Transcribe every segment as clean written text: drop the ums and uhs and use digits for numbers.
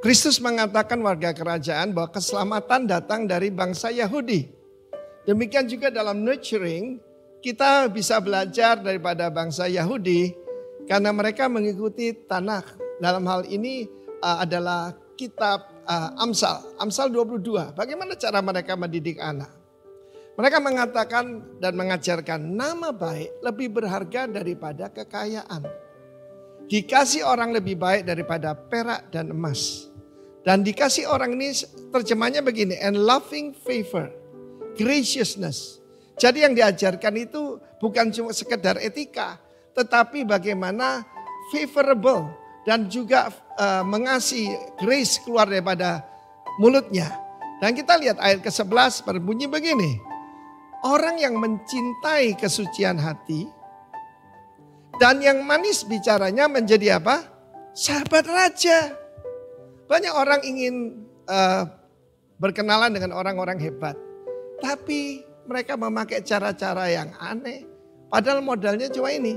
Kristus mengatakan warga kerajaan bahwa keselamatan datang dari bangsa Yahudi. Demikian juga dalam nurturing, kita bisa belajar daripada bangsa Yahudi karena mereka mengikuti Tanakh. Dalam hal ini adalah kitab Amsal 22. Bagaimana cara mereka mendidik anak? Mereka mengatakan dan mengajarkan nama baik lebih berharga daripada kekayaan. Dikasih orang lebih baik daripada perak dan emas. Dan dikasih orang ini terjemahnya begini, and loving favor, graciousness. Jadi yang diajarkan itu bukan cuma sekedar etika, tetapi bagaimana favorable dan juga mengasihi grace keluar daripada mulutnya. Dan kita lihat ayat ke-11 berbunyi begini. Orang yang mencintai kesucian hati dan yang manis bicaranya menjadi apa? Sahabat raja. Banyak orang ingin berkenalan dengan orang-orang hebat. Tapi mereka memakai cara-cara yang aneh. Padahal modalnya cuma ini.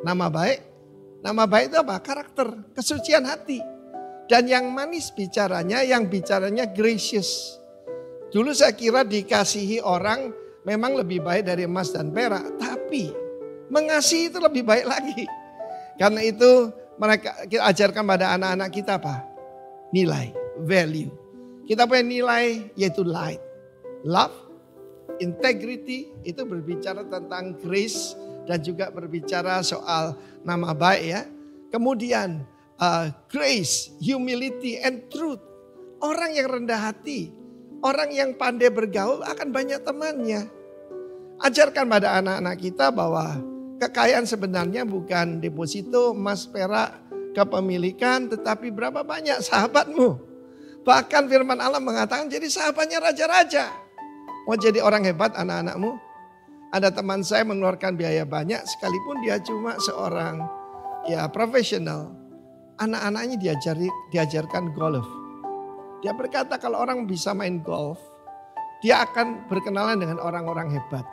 Nama baik. Nama baik itu apa? Karakter, kesucian hati. Dan yang manis bicaranya, yang bicaranya gracious. Dulu saya kira dikasihi orang memang lebih baik dari emas dan perak. Tapi mengasihi itu lebih baik lagi. Karena itu kita ajarkan pada anak-anak kita apa? Nilai, value. Kita punya nilai yaitu light, love, integrity, itu berbicara tentang grace dan juga berbicara soal nama baik ya. Kemudian grace, humility and truth. Orang yang rendah hati, orang yang pandai bergaul akan banyak temannya. Ajarkan pada anak-anak kita bahwa kekayaan sebenarnya bukan deposito emas perak, kepemilikan, tetapi berapa banyak sahabatmu. Bahkan firman Allah mengatakan jadi sahabatnya raja-raja. Mau jadi orang hebat anak-anakmu? Ada teman saya mengeluarkan biaya banyak sekalipun dia cuma seorang profesional. Anak-anaknya diajarkan golf. Dia berkata kalau orang bisa main golf, dia akan berkenalan dengan orang-orang hebat.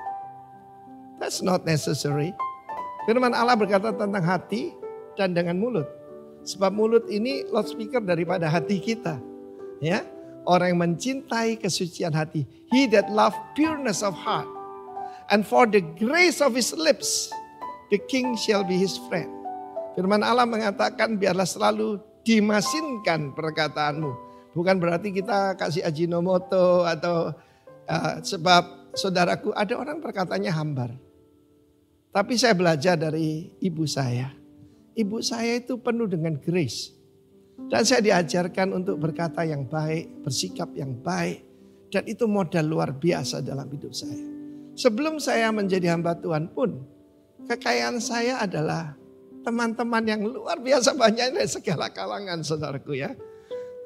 That's not necessary. Firman Allah berkata tentang hati dan dengan mulut. Sebab mulut ini loudspeaker daripada hati kita. Ya, orang yang mencintai kesucian hati. He that love pureness of heart. And for the grace of his lips, the king shall be his friend. Firman Allah mengatakan biarlah selalu dimasinkan perkataanmu. Bukan berarti kita kasih ajinomoto atau sebab saudaraku ada orang perkataannya hambar. Tapi saya belajar dari ibu saya. Ibu saya itu penuh dengan grace. Dan saya diajarkan untuk berkata yang baik, bersikap yang baik. Dan itu modal luar biasa dalam hidup saya. Sebelum saya menjadi hamba Tuhan pun, kekayaan saya adalah teman-teman yang luar biasa banyak dari segala kalangan saudaraku ya.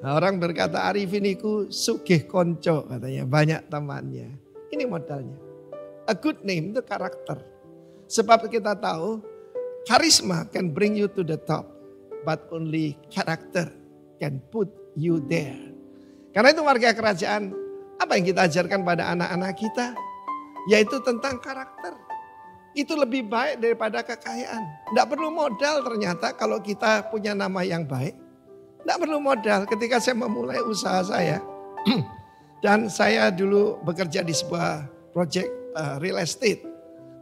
Nah, orang berkata Arifin iku sugih konco katanya, banyak temannya. Ini modalnya. A good name itu karakter. Sebab kita tahu charisma can bring you to the top, but only character can put you there. Karena itu warga kerajaan, apa yang kita ajarkan pada anak-anak kita? Yaitu tentang karakter. Itu lebih baik daripada kekayaan. Tidak perlu modal ternyata kalau kita punya nama yang baik. Tidak perlu modal ketika saya memulai usaha saya. Dan saya dulu bekerja di sebuah proyek real estate.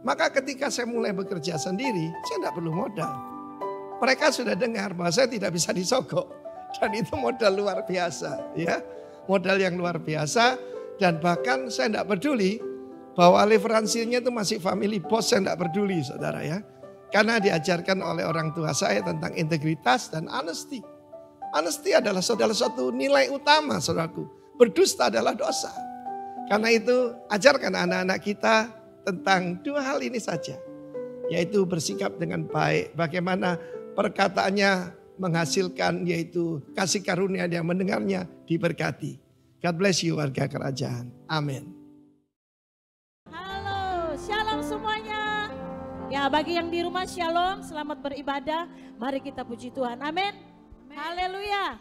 Maka ketika saya mulai bekerja sendiri, saya tidak perlu modal. Mereka sudah dengar bahwa saya tidak bisa disogok. Dan itu modal luar biasa. Ya, modal yang luar biasa. Dan bahkan saya tidak peduli bahwa leveransinya itu masih family boss. Saya tidak peduli saudara ya. Karena diajarkan oleh orang tua saya tentang integritas dan honesty. Honesty adalah salah satu nilai utama saudaraku. Berdusta adalah dosa. Karena itu ajarkan anak-anak kita tentang dua hal ini saja. Yaitu bersikap dengan baik. Bagaimana perkataannya menghasilkan yaitu kasih karunia yang mendengarnya diberkati. God bless you warga kerajaan. Amin. Halo, shalom semuanya. Ya bagi yang di rumah shalom, selamat beribadah. Mari kita puji Tuhan. Amin. Haleluya.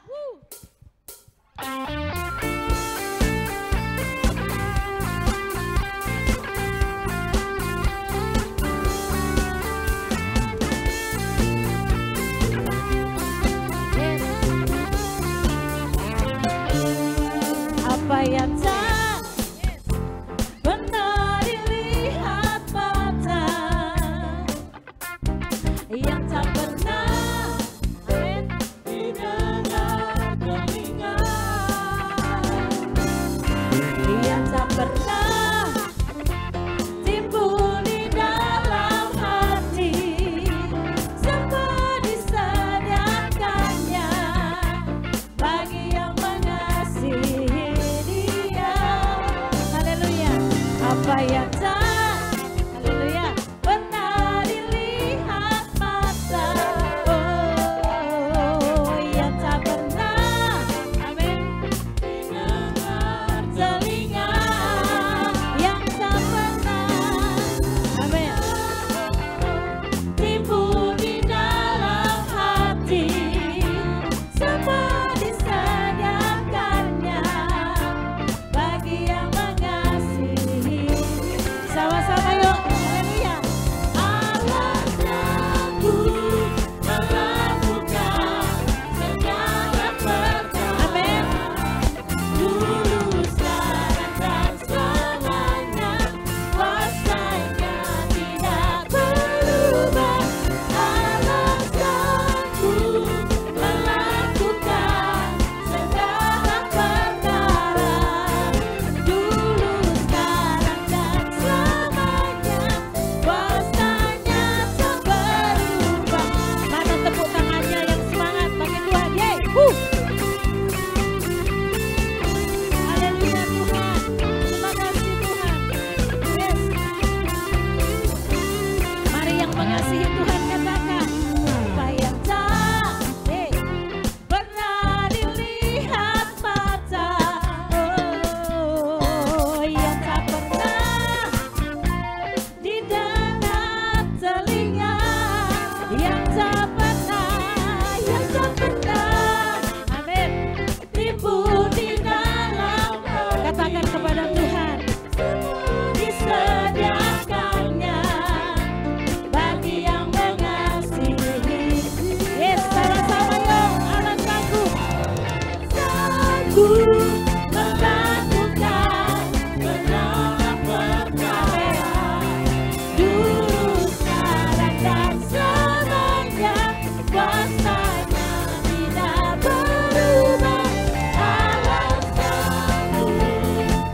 mengasihi Tuhan katakan, apa yang tak pernah dilihat mata, oh yang tak pernah didengar telinga, yang tak pernah, amin, timbul di dalam, katakan kepada Tuhan, disediakannya bagi yang mengasihi. Yes, sama-sama yuk, alat sanggup melakukan segala perkara, dulu, sekarang, dan selamanya, kuasanya tidak berubah. Allah sanggup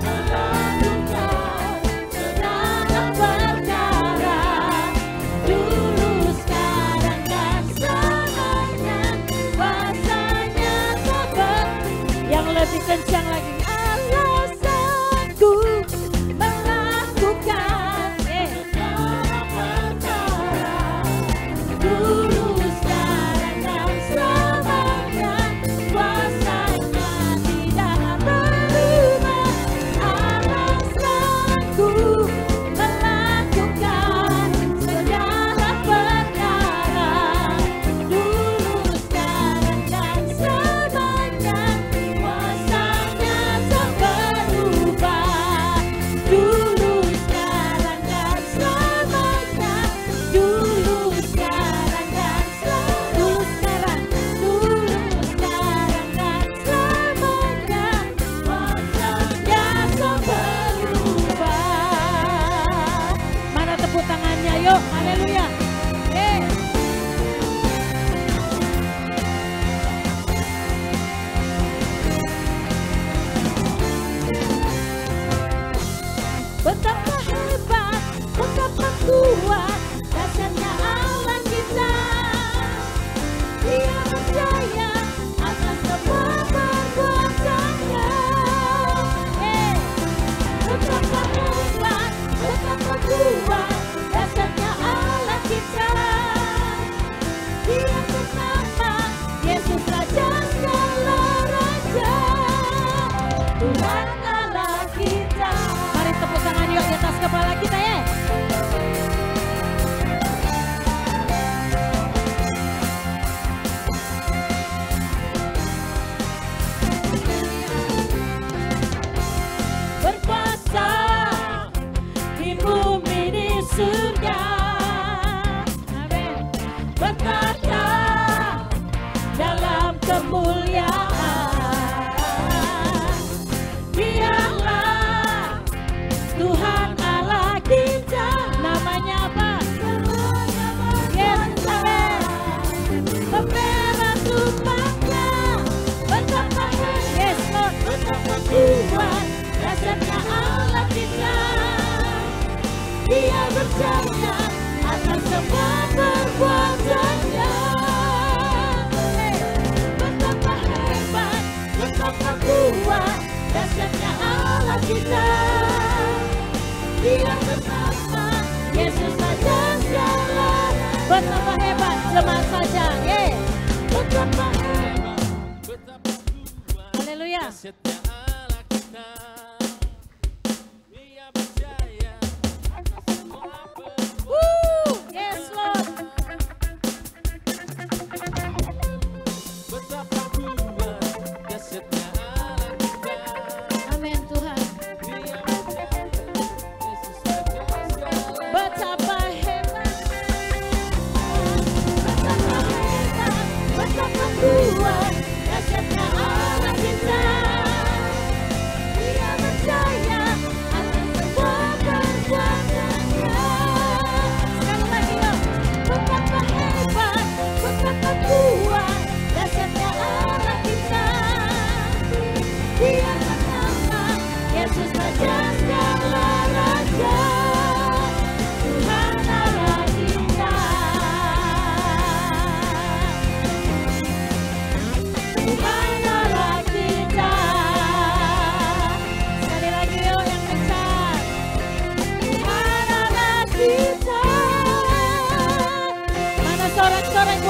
melakukan segala perkara, dulu, sekarang, dan selamanya, kuasanya seperti yang lebih kencang lagi. Allah sanggup melakukan segala perkara, dulu, sekarang, dan selamanya, kuasanya tidak berubah. Allah sanggup melakukan segala perkara, dulu, sekarang, dan selamanya, kuasanya tak berubah. Dulu, sekarang, dan selamanya, dulu, sekarang, dan selamanya, dulu, sekarang, dan selamanya, kuasanya tak berubah. Mana tepuk tangannya yuk, haleluya. Betapa hebat, betapa kuat, dahsyatnya Allah kita. Dia percaya atas semua perbuatannya. Betapa hebat, betapa kuat, dahsyatnya Allah kita. Dia bernama Yesus Raja segala raja, Tuhan Allah kita. Mari tepuk tangan yuk di atas kepala kita ya. Berkuasa di bumi di surga, amin. Berkata dalam kemuliaan, dialah Tuhan Allah kita. Namanya apa? Yes, amin. Pemerah tumpahnya, betapa yes Lord, betapa kuat, dahsyatnya Allah kita. Dia berjaya atas semua perbuatannya. Betapa hebat, betapa kuat, dahsyatnya Allah kita. Dia bersama Yesus saja segala. Betapa hebat, jemaat saja. Betapa hebat, betapa kuat, haleluya. Dahsyatnya Allah kita. Dia percaya atas semua perbuatan. Yes Lord. Betapa kuat, dahsyatnya Allah kita. Amin Tuhan. Betapa hebat, betapa kuat, dahsyatnya Allah kita. Dia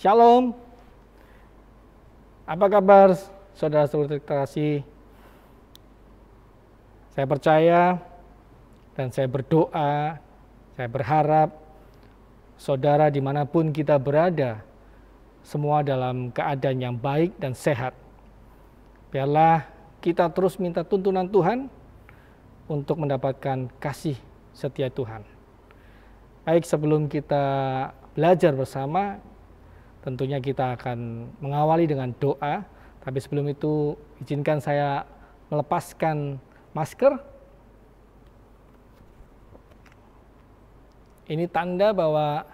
Shalom. Apa kabar saudara-saudara terkasih? Saya percaya dan saya berdoa, saya berharap saudara dimanapun kita berada, semua dalam keadaan yang baik dan sehat. Biarlah kita terus minta tuntunan Tuhan untuk mendapatkan kasih setia Tuhan. Baik, sebelum kita belajar bersama, tentunya kita akan mengawali dengan doa. Tapi sebelum itu, izinkan saya melepaskan masker. Ini tanda bahwa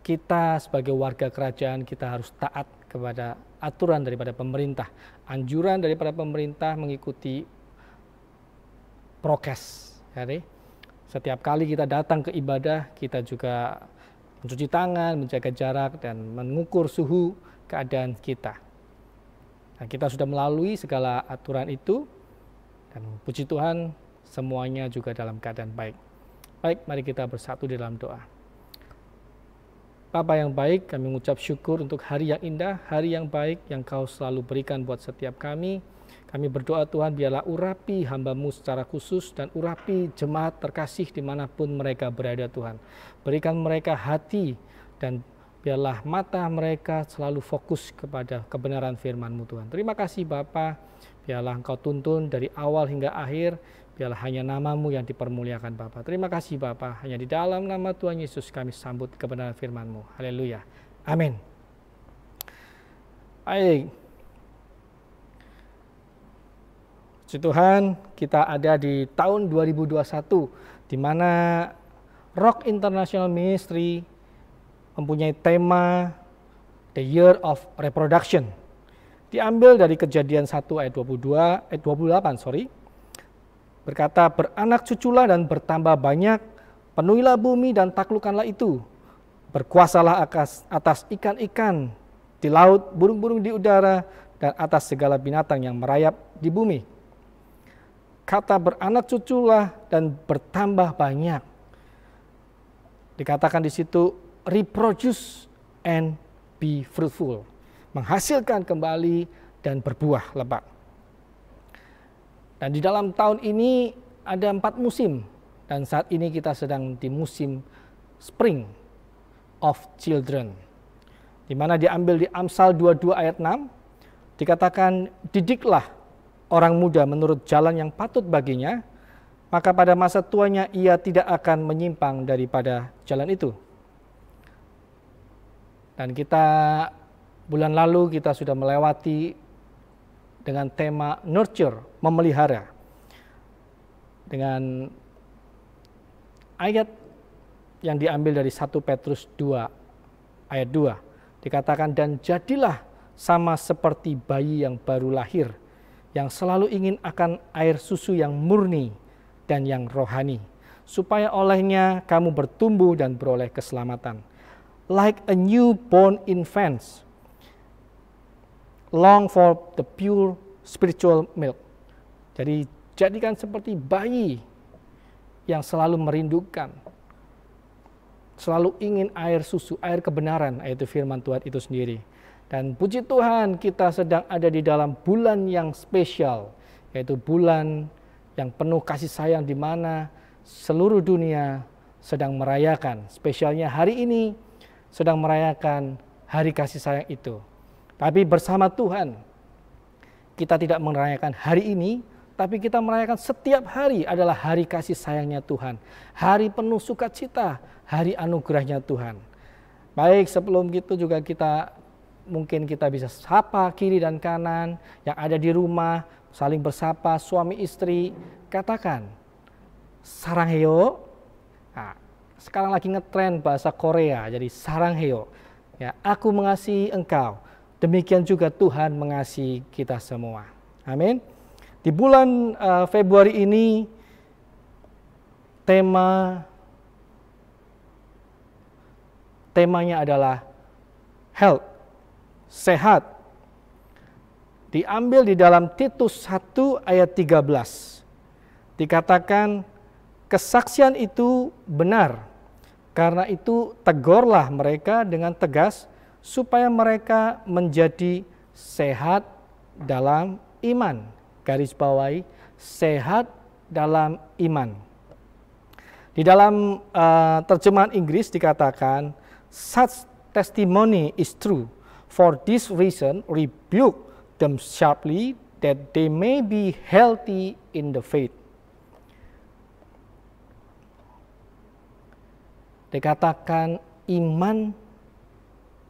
kita sebagai warga kerajaan, kita harus taat kepada aturan daripada pemerintah. Anjuran daripada pemerintah mengikuti prokes. Jadi, setiap kali kita datang ke ibadah, kita juga mencuci tangan, menjaga jarak, dan mengukur suhu keadaan kita. Nah, kita sudah melalui segala aturan itu, dan puji Tuhan semuanya juga dalam keadaan baik. Baik, mari kita bersatu di dalam doa. Bapa yang baik, kami mengucap syukur untuk hari yang indah, hari yang baik yang Kau selalu berikan buat setiap kami. Kami berdoa Tuhan, biarlah urapi hamba-Mu secara khusus dan urapi jemaat terkasih dimanapun mereka berada Tuhan. Berikan mereka hati dan biarlah mata mereka selalu fokus kepada kebenaran firman-Mu Tuhan. Terima kasih Bapa, biarlah Engkau tuntun dari awal hingga akhir, biarlah hanya nama-Mu yang dipermuliakan Bapa. Terima kasih Bapa, hanya di dalam nama Tuhan Yesus kami sambut kebenaran firman-Mu. Haleluya. Amin. Baik. Puji Tuhan, kita ada di tahun 2021 di mana Rock International Ministry mempunyai tema The Year of Reproduction. Diambil dari Kejadian 1 ayat 28, berkata, beranak cuculah dan bertambah banyak, penuhilah bumi dan taklukkanlah itu. Berkuasalah atas ikan-ikan di laut, burung-burung di udara, dan atas segala binatang yang merayap di bumi. Kata beranak cuculah dan bertambah banyak. Dikatakan di situ reproduce and be fruitful. Menghasilkan kembali dan berbuah lebat. Dan di dalam tahun ini ada 4 musim. Dan saat ini kita sedang di musim Spring of Children. Di mana diambil di Amsal 22 ayat 6. Dikatakan didiklah orang muda menurut jalan yang patut baginya, maka pada masa tuanya ia tidak akan menyimpang daripada jalan itu. Dan kita bulan lalu kita sudah melewati dengan tema nurture, memelihara. Dengan ayat yang diambil dari 1 Petrus 2 ayat 2. Dikatakan, dan jadilah sama seperti bayi yang baru lahir, yang selalu ingin akan air susu yang murni dan yang rohani, supaya olehnya kamu bertumbuh dan beroleh keselamatan. Like a newborn infant, long for the pure spiritual milk. Jadi jadikan seperti bayi yang selalu merindukan, selalu ingin air susu, air kebenaran, yaitu firman Tuhan itu sendiri. Dan puji Tuhan kita sedang ada di dalam bulan yang spesial, yaitu bulan yang penuh kasih sayang di mana seluruh dunia sedang merayakan. Spesialnya hari ini sedang merayakan hari kasih sayang itu. Tapi bersama Tuhan, kita tidak merayakan hari ini, tapi kita merayakan setiap hari adalah hari kasih sayangnya Tuhan. Hari penuh sukacita, hari anugerahnya Tuhan. Baik, sebelum itu juga mungkin kita bisa sapa kiri dan kanan yang ada di rumah, saling bersapa suami istri, katakan saranghayo. Nah, sekarang lagi ngetren bahasa Korea, jadi saranghayo. Ya, aku mengasihi engkau, demikian juga Tuhan mengasihi kita semua. Amin. Di bulan Februari ini temanya adalah health, sehat. Diambil di dalam Titus 1 ayat 13. Dikatakan kesaksian itu benar. Karena itu tegurlah mereka dengan tegas, supaya mereka menjadi sehat dalam iman. Garis bawahi, sehat dalam iman. Di dalam terjemahan Inggris dikatakan, such testimony is true. For this reason, rebuke them sharply, that they may be healthy in the faith. Dikatakan iman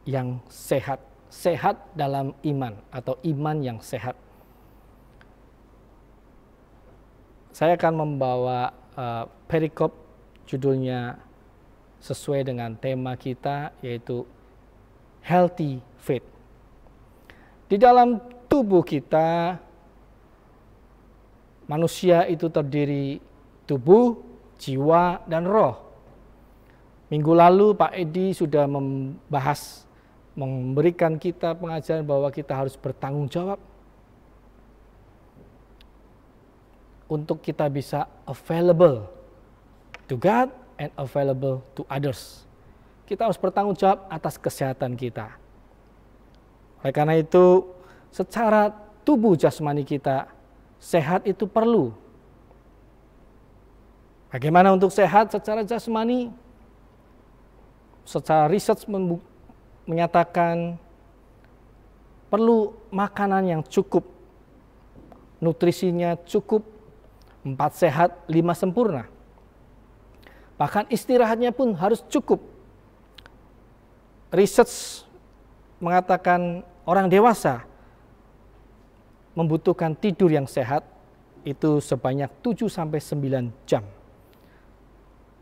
yang sehat, sehat dalam iman atau iman yang sehat. Saya akan membawa perikop judulnya sesuai dengan tema kita, yaitu healthy faith. Di dalam tubuh kita, manusia itu terdiri tubuh, jiwa, dan roh. Minggu lalu Pak Edi sudah memberikan kita pengajaran bahwa kita harus bertanggung jawab untuk kita bisa available to God and available to others. Kita harus bertanggung jawab atas kesehatan kita. Oleh karena itu, secara tubuh jasmani kita, sehat itu perlu. Bagaimana untuk sehat secara jasmani? Secara riset menyatakan perlu makanan yang cukup, nutrisinya cukup, 4 sehat, 5 sempurna. Bahkan istirahatnya pun harus cukup. Riset mengatakan orang dewasa membutuhkan tidur yang sehat itu sebanyak 7-9 jam.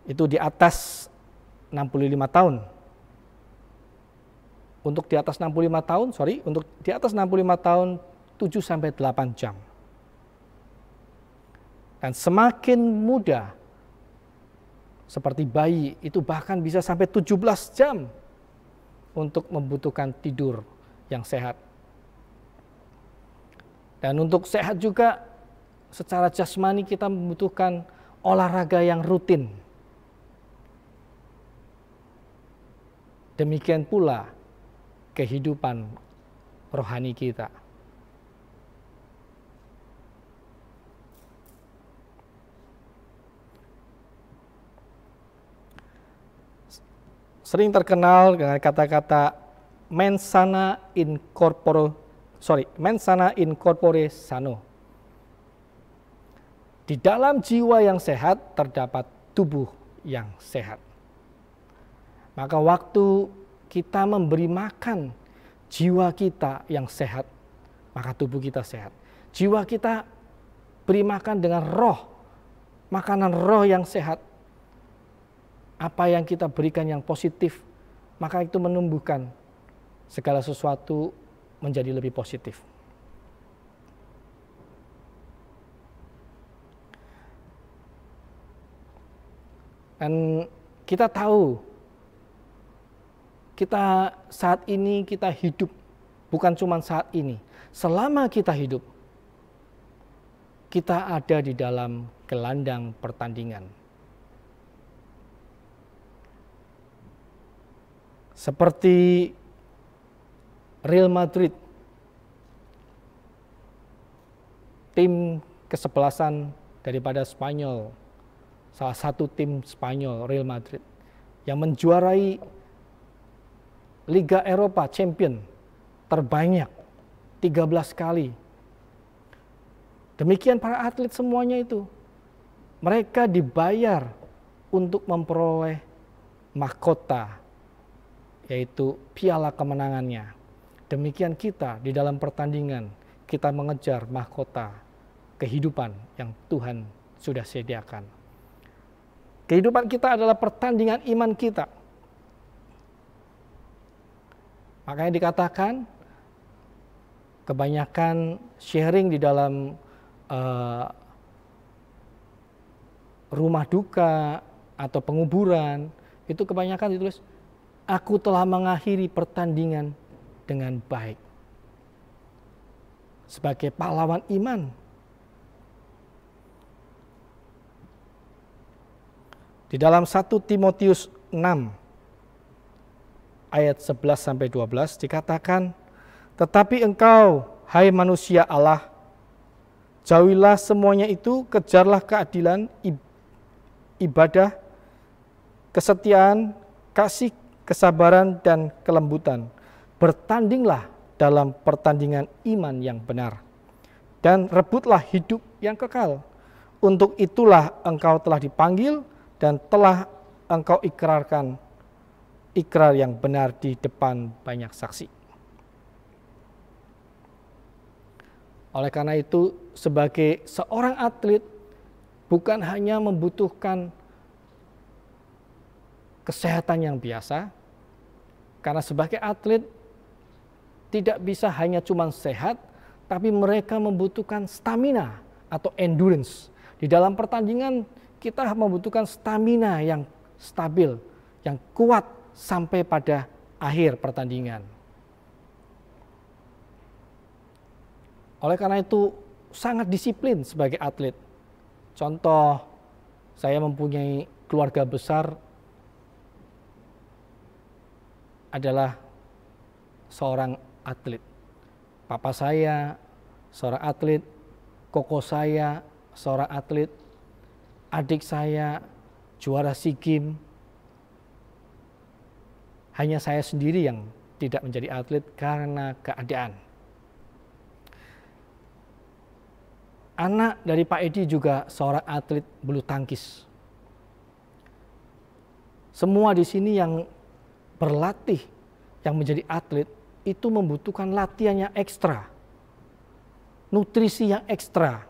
Itu di atas 65 tahun. Untuk di atas 65 tahun, untuk di atas 65 tahun 7-8 jam. Dan semakin muda, seperti bayi, itu bahkan bisa sampai 17 jam untuk membutuhkan tidur yang sehat. Dan untuk sehat juga, secara jasmani kita membutuhkan olahraga yang rutin. Demikian pula kehidupan rohani kita. Sering terkenal dengan kata-kata mens sana in corpore sano. Di dalam jiwa yang sehat terdapat tubuh yang sehat. Maka waktu kita memberi makan jiwa kita yang sehat, maka tubuh kita sehat. Jiwa kita beri makan dengan roh, makanan roh yang sehat. Apa yang kita berikan yang positif, maka itu menumbuhkan segala sesuatu menjadi lebih positif. Dan kita tahu, kita saat ini kita hidup, bukan cuma saat ini. Selama kita hidup, kita ada di dalam gelandang pertandingan. Seperti Real Madrid, tim kesebelasan daripada Spanyol, salah satu tim Spanyol, Real Madrid, yang menjuarai Liga Eropa Champion terbanyak 13 kali. Demikian para atlet semuanya itu. Mereka dibayar untuk memperoleh mahkota, yaitu piala kemenangannya. Demikian kita di dalam pertandingan, kita mengejar mahkota kehidupan yang Tuhan sudah sediakan. Kehidupan kita adalah pertandingan iman kita. Makanya dikatakan kebanyakan sharing di dalam rumah duka atau penguburan, itu kebanyakan ditulis, aku telah mengakhiri pertandingan dengan baik. Sebagai pahlawan iman. Di dalam 1 Timotius 6, ayat 11-12 dikatakan, tetapi engkau, hai manusia Allah, jauhilah semuanya itu, kejarlah keadilan, ibadah, kesetiaan, kasih, kesabaran, dan kelembutan. Bertandinglah dalam pertandingan iman yang benar, dan rebutlah hidup yang kekal. Untuk itulah engkau telah dipanggil dan telah engkau ikrarkan ikrar yang benar di depan banyak saksi. Oleh karena itu, sebagai seorang atlet bukan hanya membutuhkan kesehatan yang biasa, karena sebagai atlet tidak bisa hanya cuma sehat, tapi mereka membutuhkan stamina atau endurance. Di dalam pertandingan kita membutuhkan stamina yang stabil, yang kuat sampai pada akhir pertandingan. Oleh karena itu sangat disiplin sebagai atlet. Contoh, saya mempunyai keluarga besar adalah seorang atlet. Papa saya seorang atlet, koko saya seorang atlet, adik saya juara SEA Games. Hanya saya sendiri yang tidak menjadi atlet karena keadaan. Anak dari Pak Edi juga seorang atlet bulu tangkis. Semua di sini yang berlatih, yang menjadi atlet, itu membutuhkan latihan yang ekstra, nutrisi yang ekstra.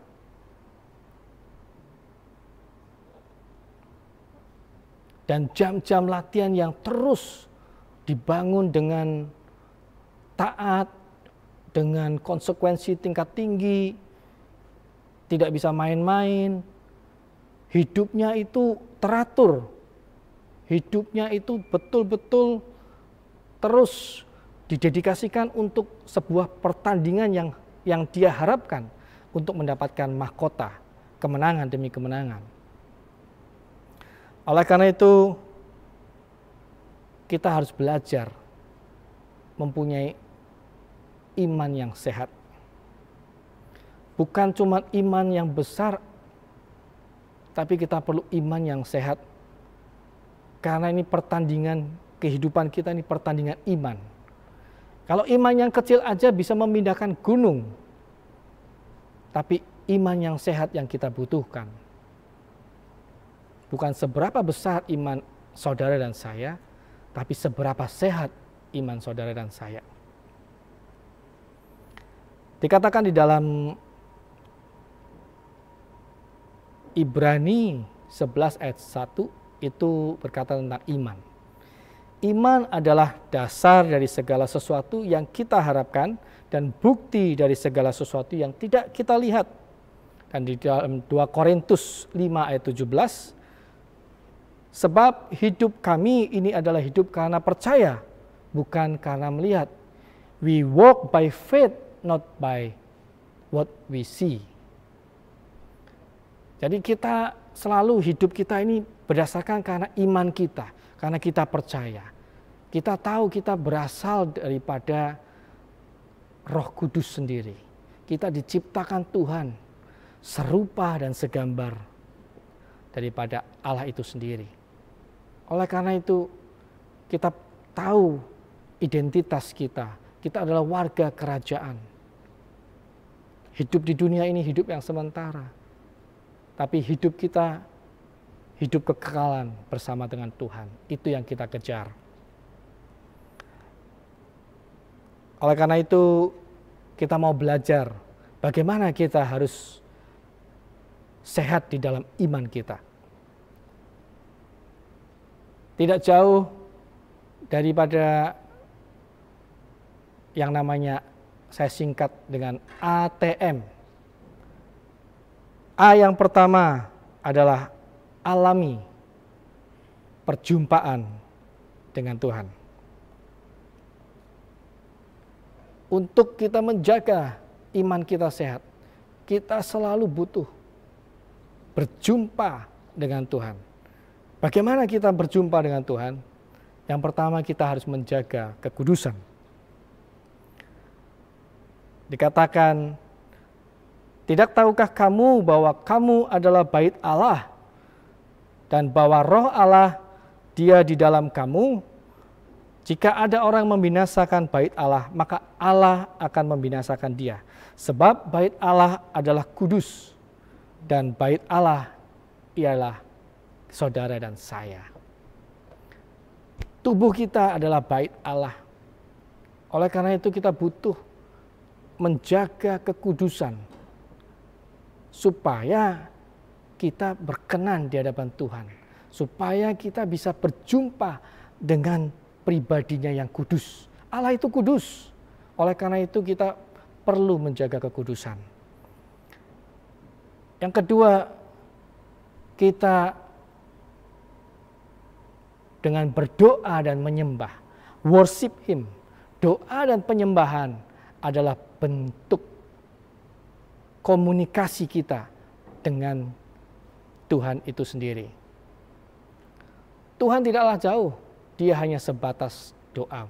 Dan jam-jam latihan yang terus dibangun dengan taat, dengan konsekuensi tingkat tinggi, tidak bisa main-main. Hidupnya itu teratur, hidupnya itu betul-betul terus didedikasikan untuk sebuah pertandingan yang dia harapkan untuk mendapatkan mahkota, kemenangan demi kemenangan. Oleh karena itu, kita harus belajar mempunyai iman yang sehat. Bukan cuma iman yang besar, tapi kita perlu iman yang sehat. Karena ini pertandingan kehidupan kita, ini pertandingan iman. Kalau iman yang kecil aja bisa memindahkan gunung, tapi iman yang sehat yang kita butuhkan. Bukan seberapa besar iman saudara dan saya, tapi seberapa sehat iman saudara dan saya. Dikatakan di dalam Ibrani 11 ayat 1 itu berkata tentang iman. Iman adalah dasar dari segala sesuatu yang kita harapkan dan bukti dari segala sesuatu yang tidak kita lihat. Dan di dalam 2 Korintus 5 ayat 17, sebab hidup kami ini adalah hidup karena percaya, bukan karena melihat. We walk by faith, not by what we see. Jadi kita selalu hidup kita ini berdasarkan karena iman kita, karena kita percaya. Kita tahu kita berasal daripada Roh Kudus sendiri. Kita diciptakan Tuhan serupa dan segambar daripada Allah itu sendiri. Oleh karena itu, kita tahu identitas kita. Kita adalah warga kerajaan. Hidup di dunia ini hidup yang sementara. Tapi hidup kita, hidup kekekalan bersama dengan Tuhan. Itu yang kita kejar. Oleh karena itu, kita mau belajar bagaimana kita harus sehat di dalam iman kita. Tidak jauh daripada yang namanya saya singkat dengan ATM. A yang pertama adalah alami perjumpaan dengan Tuhan. Untuk kita menjaga iman kita sehat, kita selalu butuh berjumpa dengan Tuhan. Bagaimana kita berjumpa dengan Tuhan? Yang pertama, kita harus menjaga kekudusan. Dikatakan, tidak tahukah kamu bahwa kamu adalah bait Allah dan bahwa Roh Allah Dia di dalam kamu? Jika ada orang membinasakan bait Allah, maka Allah akan membinasakan dia. Sebab bait Allah adalah kudus dan bait Allah ialah saudara dan saya. Tubuh kita adalah bait Allah. Oleh karena itu kita butuh menjaga kekudusan supaya kita berkenan di hadapan Tuhan, supaya kita bisa berjumpa dengan pribadinya yang kudus. Allah itu kudus. Oleh karena itu kita perlu menjaga kekudusan. Yang kedua, kita dengan berdoa dan menyembah, worship Him. Doa dan penyembahan adalah bentuk komunikasi kita dengan Tuhan itu sendiri. Tuhan tidaklah jauh, Dia hanya sebatas doa.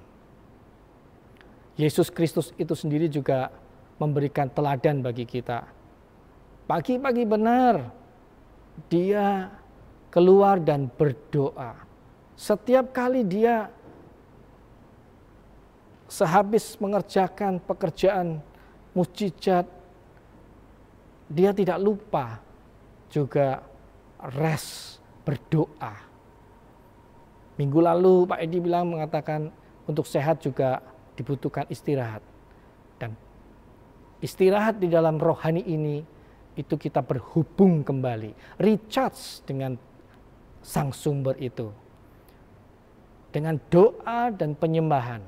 Yesus Kristus itu sendiri juga memberikan teladan bagi kita. Pagi-pagi benar, Dia keluar dan berdoa. Setiap kali Dia sehabis mengerjakan pekerjaan mukjizat, Dia tidak lupa juga rest berdoa. Minggu lalu Pak Edi mengatakan untuk sehat juga dibutuhkan istirahat. Dan istirahat di dalam rohani ini itu kita berhubung kembali, recharge dengan sang sumber itu. Dengan doa dan penyembahan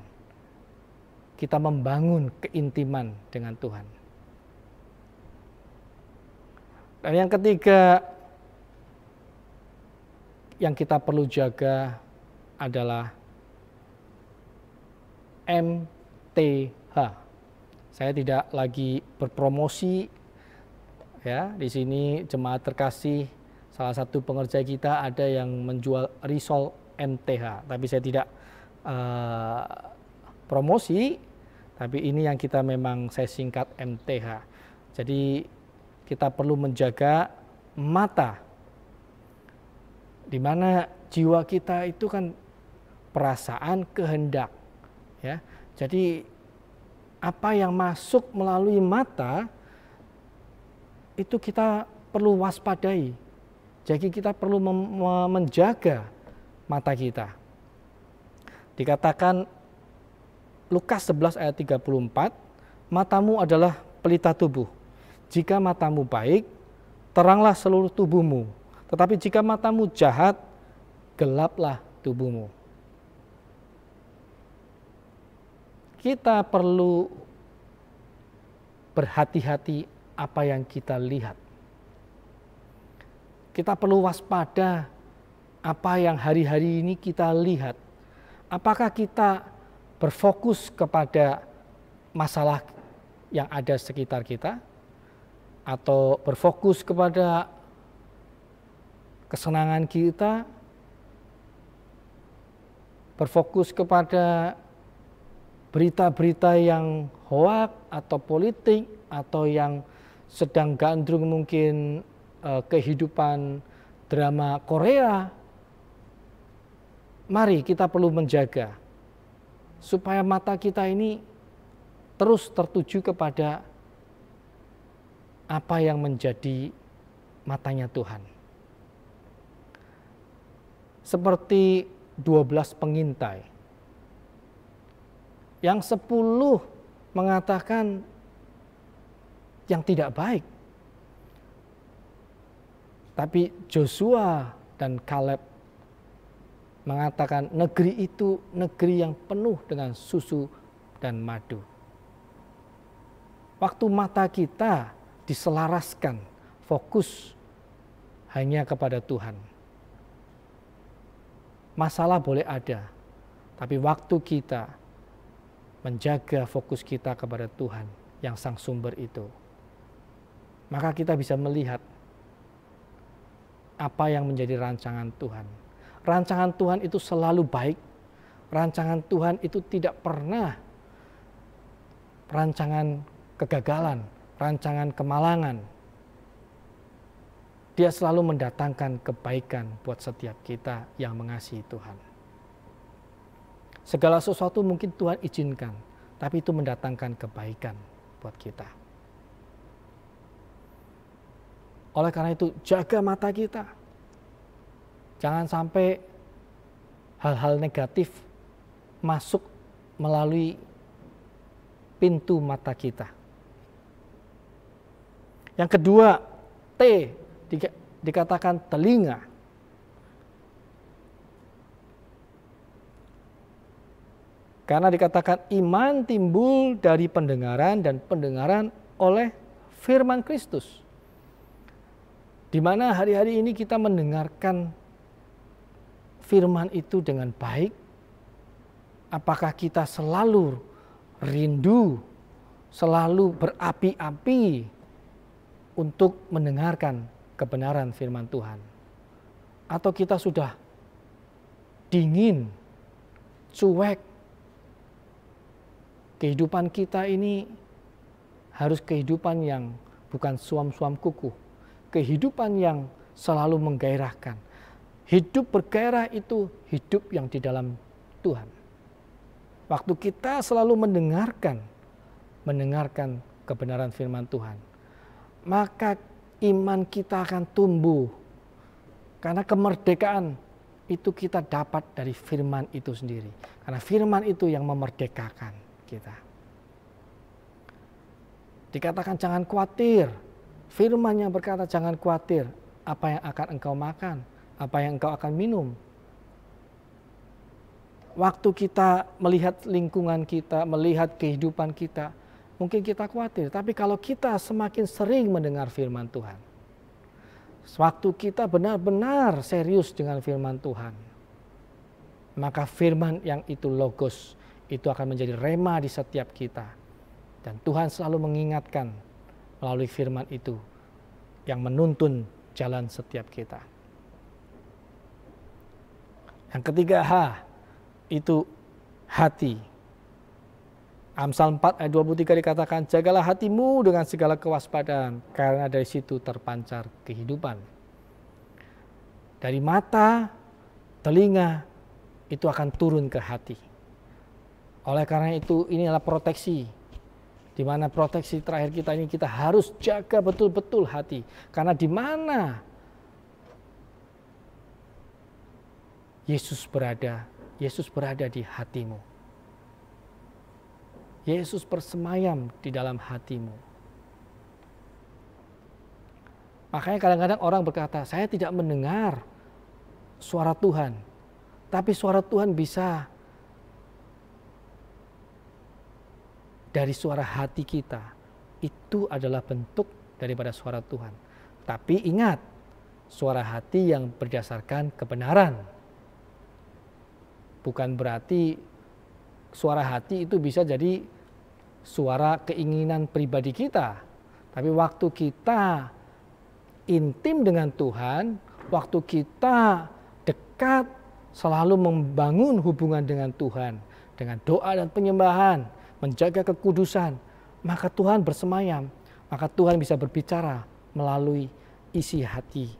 kita membangun keintiman dengan Tuhan. Dan yang ketiga yang kita perlu jaga adalah MTH. Saya tidak lagi berpromosi ya, di sini jemaat terkasih, salah satu pengerja kita ada yang menjual risol MTH, tapi saya tidak promosi, tapi ini yang kita memang saya singkat MTH. Jadi kita perlu menjaga mata, di mana jiwa kita itu kan perasaan, kehendak, ya. Jadi apa yang masuk melalui mata itu kita perlu waspadai. Jadi kita perlu menjaga mata kita. Dikatakan Lukas 11 ayat 34, matamu adalah pelita tubuh. Jika matamu baik, teranglah seluruh tubuhmu. Tetapi jika matamu jahat, gelaplah tubuhmu. Kita perlu berhati-hati apa yang kita lihat. Kita perlu waspada apa yang hari-hari ini kita lihat. Apakah kita berfokus kepada masalah yang ada sekitar kita, atau berfokus kepada kesenangan kita, berfokus kepada berita-berita yang hoak atau politik, atau yang sedang gandrung mungkin kehidupan drama Korea. Mari kita perlu menjaga supaya mata kita ini terus tertuju kepada apa yang menjadi matanya Tuhan. Seperti 12 pengintai. Yang 10 mengatakan yang tidak baik. Tapi Joshua dan Kaleb mengatakan negeri itu negeri yang penuh dengan susu dan madu. Waktu mata kita diselaraskan, fokus hanya kepada Tuhan. Masalah boleh ada, tapi waktu kita menjaga fokus kita kepada Tuhan yang sang sumber itu, maka kita bisa melihat apa yang menjadi rancangan Tuhan. Rancangan Tuhan itu selalu baik, Rancangan Tuhan itu tidak pernah rancangan kegagalan, rancangan kemalangan. Dia selalu mendatangkan kebaikan buat setiap kita yang mengasihi Tuhan. Segala sesuatu mungkin Tuhan izinkan, tapi itu mendatangkan kebaikan buat kita. Oleh karena itu, jaga mata kita. Jangan sampai hal-hal negatif masuk melalui pintu mata kita. Yang kedua, T dikatakan telinga. Karena dikatakan iman timbul dari pendengaran dan pendengaran oleh firman Kristus. Di mana hari-hari ini kita mendengarkan firman itu dengan baik? Apakah kita selalu rindu, selalu berapi-api untuk mendengarkan kebenaran firman Tuhan? Atau kita sudah dingin, cuek? Kehidupan kita ini harus kehidupan yang bukan suam-suam kuku. Kehidupan yang selalu menggairahkan. Hidup bergairah itu hidup yang di dalam Tuhan. Waktu kita selalu mendengarkan kebenaran firman Tuhan, maka iman kita akan tumbuh. Karena kemerdekaan itu kita dapat dari firman itu sendiri. Karena firman itu yang memerdekakan kita. Dikatakan jangan khawatir. Firman yang berkata jangan khawatir apa yang akan engkau makan, apa yang engkau akan minum. Waktu kita melihat lingkungan kita, melihat kehidupan kita, mungkin kita khawatir. Tapi kalau kita semakin sering mendengar firman Tuhan, waktu kita benar-benar serius dengan firman Tuhan, maka firman yang itu logos, itu akan menjadi rema di setiap kita. Dan Tuhan selalu mengingatkan melalui firman itu yang menuntun jalan setiap kita. Yang ketiga H, itu hati. Amsal 4 ayat 23 dikatakan, jagalah hatimu dengan segala kewaspadaan, karena dari situ terpancar kehidupan. Dari mata, telinga, itu akan turun ke hati. Oleh karena itu, inilah proteksi. Di mana proteksi terakhir kita ini, kita harus jaga betul-betul hati. Karena di mana Yesus berada di hatimu. Yesus bersemayam di dalam hatimu. Makanya kadang-kadang orang berkata, saya tidak mendengar suara Tuhan. Tapi suara Tuhan bisa dari suara hati kita. Itu adalah bentuk daripada suara Tuhan. Tapi ingat, suara hati yang berdasarkan kebenaran. Bukan berarti suara hati itu bisa jadi suara keinginan pribadi kita. Tapi waktu kita intim dengan Tuhan, waktu kita dekat, selalu membangun hubungan dengan Tuhan, dengan doa dan penyembahan, menjaga kekudusan, maka Tuhan bersemayam, maka Tuhan bisa berbicara melalui isi hati,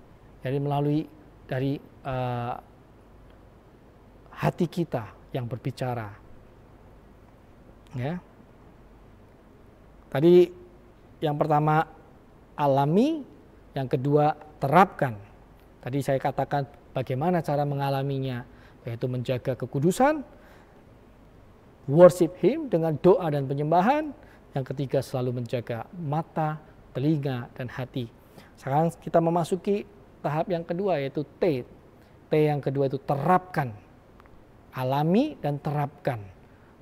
jadi melalui dari hati kita yang berbicara. Ya. Tadi yang pertama alami, yang kedua terapkan. Tadi saya katakan bagaimana cara mengalaminya, yaitu menjaga kekudusan, worship Him dengan doa dan penyembahan. Yang ketiga selalu menjaga mata, telinga, dan hati. Sekarang kita memasuki tahap yang kedua, yaitu T. T yang kedua itu terapkan. Alami dan terapkan.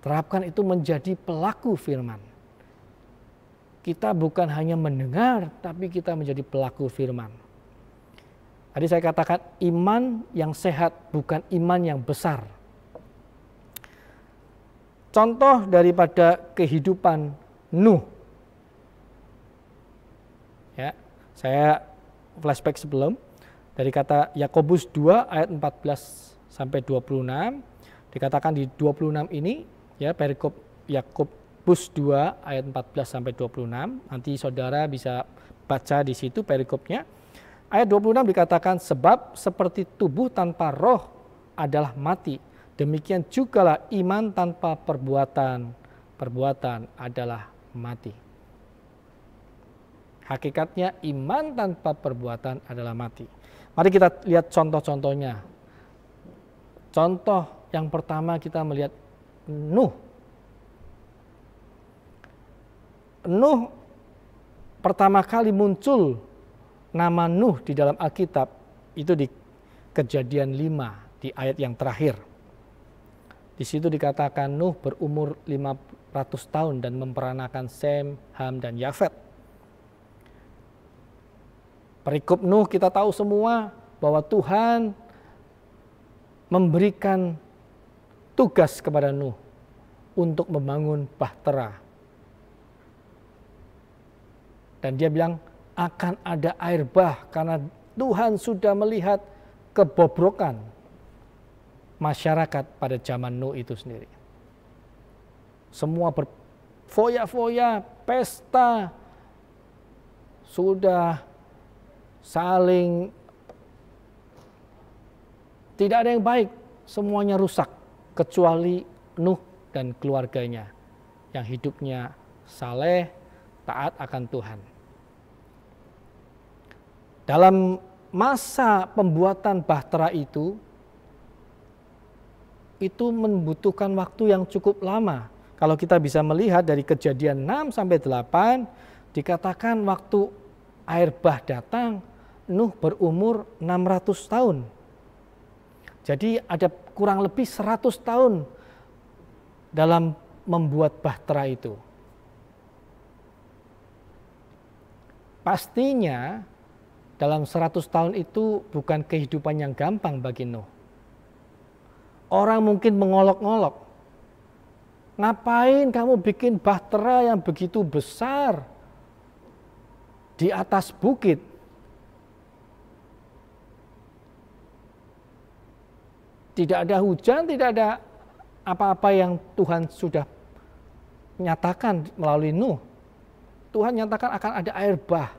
Terapkan itu menjadi pelaku firman. Kita bukan hanya mendengar, tapi kita menjadi pelaku firman. Tadi saya katakan iman yang sehat bukan iman yang besar. Contoh daripada kehidupan Nuh. Ya, saya flashback sebelum dari kata Yakobus 2 ayat 14 sampai 26 Dikatakan di 26 ini, ya, perikop Yakobus 2 ayat 14 sampai 26. Nanti saudara bisa baca di situ perikopnya. Ayat 26 dikatakan, sebab seperti tubuh tanpa roh adalah mati, demikian jugalah iman tanpa perbuatan adalah mati. Hakikatnya iman tanpa perbuatan adalah mati. Mari kita lihat contoh-contohnya. Contoh yang pertama kita melihat Nuh. Nuh pertama kali muncul nama Nuh di dalam Alkitab itu di Kejadian 5 di ayat yang terakhir. Di situ dikatakan Nuh berumur 500 tahun dan memperanakan Sem, Ham, dan Yafet. Perikop Nuh kita tahu semua bahwa Tuhan memberikan tugas kepada Nuh untuk membangun bahtera. Dan dia bilang akan ada air bah karena Tuhan sudah melihat kebobrokan masyarakat pada zaman Nuh itu sendiri. Semua berfoya-foya, pesta, sudah saling tidak ada yang baik, semuanya rusak kecuali Nuh dan keluarganya yang hidupnya saleh, taat akan Tuhan. Dalam masa pembuatan bahtera itu membutuhkan waktu yang cukup lama. Kalau kita bisa melihat dari Kejadian 6 sampai 8 dikatakan waktu air bah datang Nuh berumur 600 tahun. Jadi ada kurang lebih 100 tahun dalam membuat bahtera itu. Pastinya dalam 100 tahun itu bukan kehidupan yang gampang bagi Nuh. Orang mungkin mengolok-ngolok. Ngapain kamu bikin bahtera yang begitu besar di atas bukit? Tidak ada hujan, tidak ada apa-apa yang Tuhan sudah nyatakan melalui Nuh. Tuhan nyatakan akan ada air bah.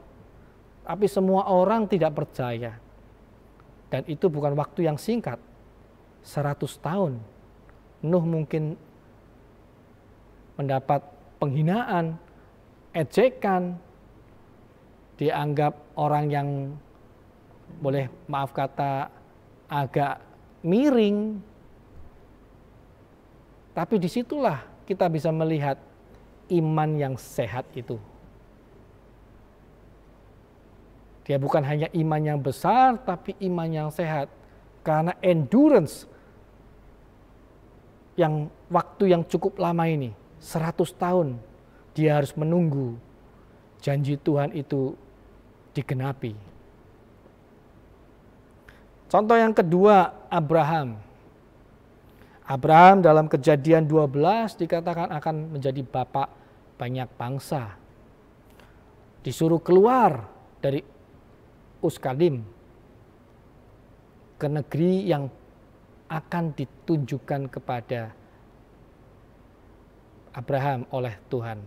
Tapi semua orang tidak percaya. Dan itu bukan waktu yang singkat. 100 tahun. Nuh mungkin mendapat penghinaan, ejekan, dianggap orang yang boleh maaf kata agak miring. Tapi disitulah kita bisa melihat iman yang sehat itu. Dia bukan hanya iman yang besar, tapi iman yang sehat. Karena endurance yang waktu yang cukup lama ini, 100 tahun, dia harus menunggu janji Tuhan itu digenapi. Contoh yang kedua, Abraham. Abraham dalam Kejadian 12 dikatakan akan menjadi bapak banyak bangsa. Disuruh keluar dari Uskadim ke negeri yang akan ditunjukkan kepada Abraham oleh Tuhan.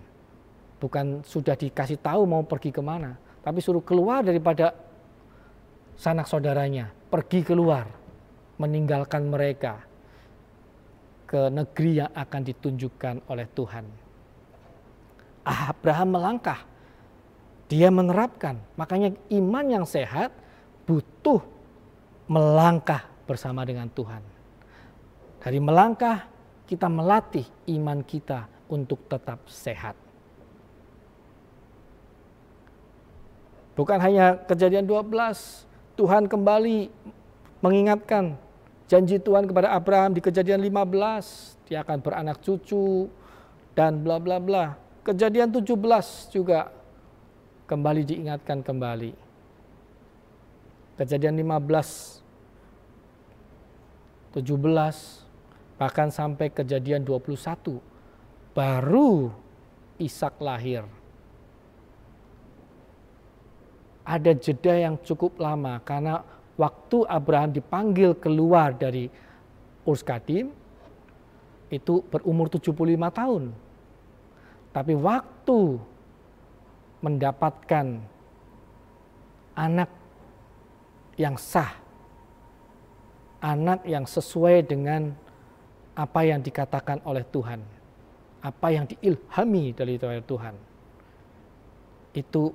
Bukan sudah dikasih tahu mau pergi kemana, tapi suruh keluar daripada sanak saudaranya, pergi keluar, meninggalkan mereka ke negeri yang akan ditunjukkan oleh Tuhan. Abraham melangkah, dia menerapkan, makanya iman yang sehat butuh melangkah bersama dengan Tuhan. Dari melangkah, kita melatih iman kita untuk tetap sehat. Bukan hanya Kejadian 12, Tuhan kembali mengingatkan janji Tuhan kepada Abraham di Kejadian 15, dia akan beranak cucu dan bla bla bla. Kejadian 17 juga kembali diingatkan kembali. Kejadian 15, 17, bahkan sampai Kejadian 21, baru Ishak lahir. Ada jeda yang cukup lama karena waktu Abraham dipanggil keluar dari Ur Kasdim, itu berumur 75 tahun. Tapi waktu mendapatkan anak yang sah, anak yang sesuai dengan apa yang dikatakan oleh Tuhan, apa yang diilhami dari Tuhan, itu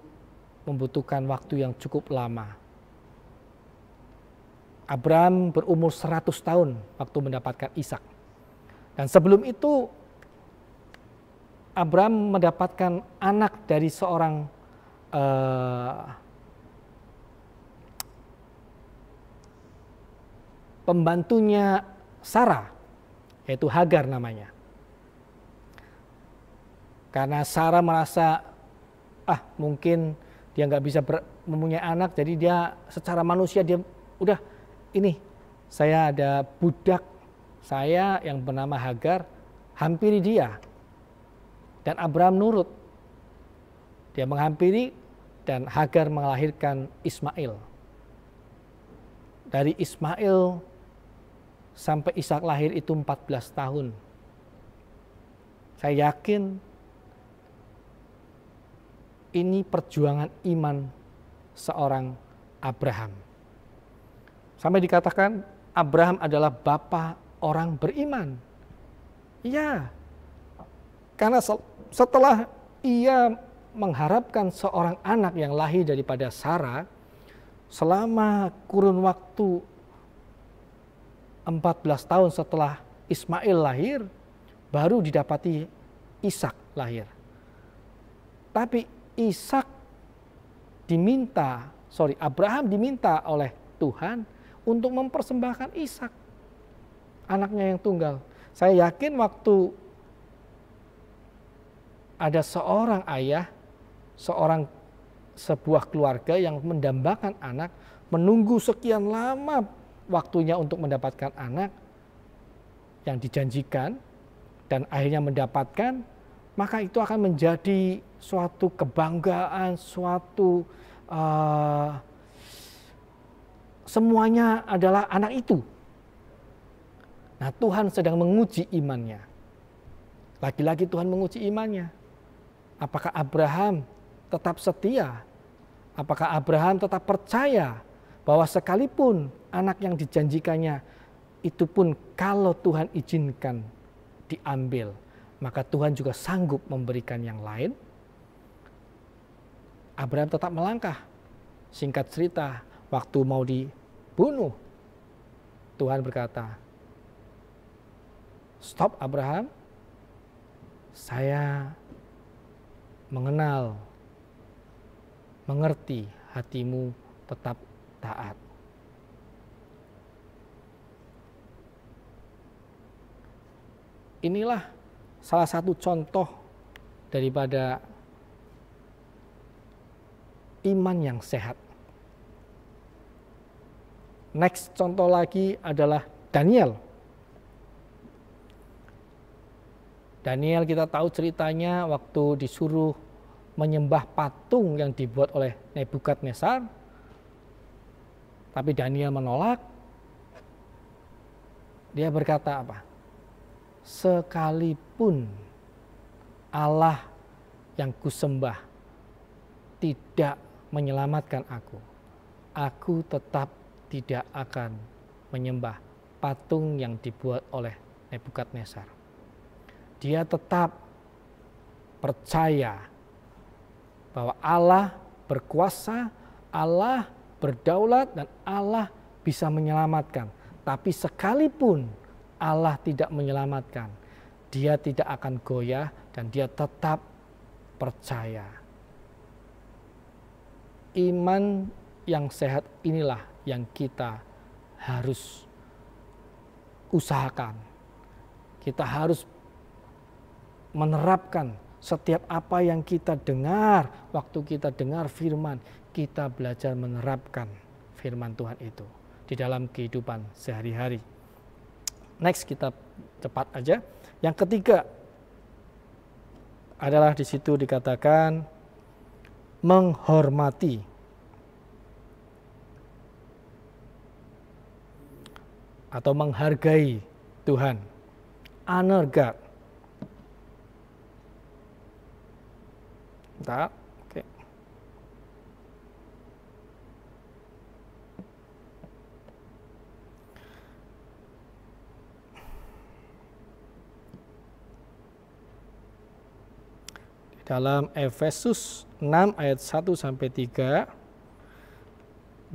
membutuhkan waktu yang cukup lama. Abraham berumur 100 tahun waktu mendapatkan Ishak. Dan sebelum itu Abraham mendapatkan anak dari seorang pembantunya Sarah, yaitu Hagar namanya. Karena Sarah merasa, mungkin dia nggak bisa mempunyai anak, jadi dia secara manusia dia udah, ini saya ada budak saya yang bernama Hagar, hampiri dia. Dan Abraham nurut. Dia menghampiri dan Hagar melahirkan Ismail. Dari Ismail sampai Ishak lahir itu 14 tahun. Saya yakin ini perjuangan iman seorang Abraham. Sampai dikatakan Abraham adalah bapa orang beriman. Iya, karena setelah ia mengharapkan seorang anak yang lahir daripada Sarah, selama kurun waktu 14 tahun setelah Ismail lahir, baru didapati Ishak lahir. Tapi Abraham diminta oleh Tuhan untuk mempersembahkan Ishak, anaknya yang tunggal. Saya yakin waktu ada seorang ayah, sebuah keluarga yang mendambakan anak, menunggu sekian lama waktunya untuk mendapatkan anak yang dijanjikan dan akhirnya mendapatkan, maka itu akan menjadi suatu kebanggaan, suatu semuanya adalah anak itu. Nah, Tuhan sedang menguji imannya. Lagi-lagi Tuhan menguji imannya. Apakah Abraham tetap setia? Apakah Abraham tetap percaya bahwa sekalipun anak yang dijanjikannya itu pun kalau Tuhan izinkan diambil, maka Tuhan juga sanggup memberikan yang lain? Abraham tetap melangkah. Singkat cerita, waktu mau dibunuh, Tuhan berkata, "Stop Abraham, saya mengenal, mengerti hatimu tetap taat." Inilah salah satu contoh daripada iman yang sehat. Next contoh lagi adalah Daniel. Daniel kita tahu ceritanya waktu disuruh menyembah patung yang dibuat oleh Nebukadnezar. Tapi Daniel menolak. Dia berkata apa? Sekalipun Allah yang kusembah tidak menyelamatkan aku tetap tidak akan menyembah patung yang dibuat oleh Nebukadnezar. Dia tetap percaya bahwa Allah berkuasa, Allah berdaulat, dan Allah bisa menyelamatkan. Tapi sekalipun Allah tidak menyelamatkan, dia tidak akan goyah dan dia tetap percaya. Iman yang sehat inilah yang kita harus usahakan. Kita harus menerapkan setiap apa yang kita dengar. Waktu kita dengar firman, kita belajar menerapkan firman Tuhan itu di dalam kehidupan sehari-hari. Next, kita cepat aja. Yang ketiga adalah di situ dikatakan menghormati atau menghargai Tuhan. honor God. Bentar, oke. Dalam Efesus 6 ayat 1 sampai 3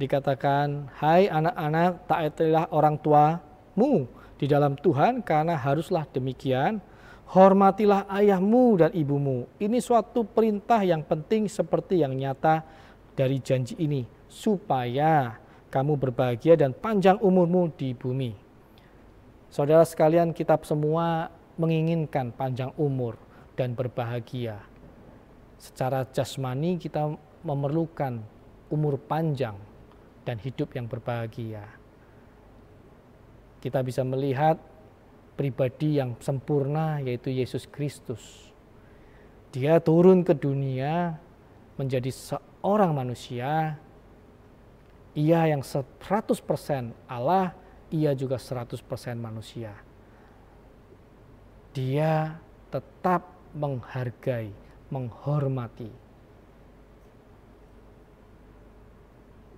dikatakan, "Hai anak-anak, taatilah orang tuamu di dalam Tuhan, karena haruslah demikian. Hormatilah ayahmu dan ibumu. Ini suatu perintah yang penting seperti yang nyata dari janji ini, supaya kamu berbahagia dan panjang umurmu di bumi." Saudara sekalian, kita semua menginginkan panjang umur dan berbahagia. Secara jasmani kita memerlukan umur panjang dan hidup yang berbahagia. Kita bisa melihat pribadi yang sempurna, yaitu Yesus Kristus. Dia turun ke dunia menjadi seorang manusia. Ia yang 100% Allah, ia juga 100% manusia. Dia tetap menghargai, menghormati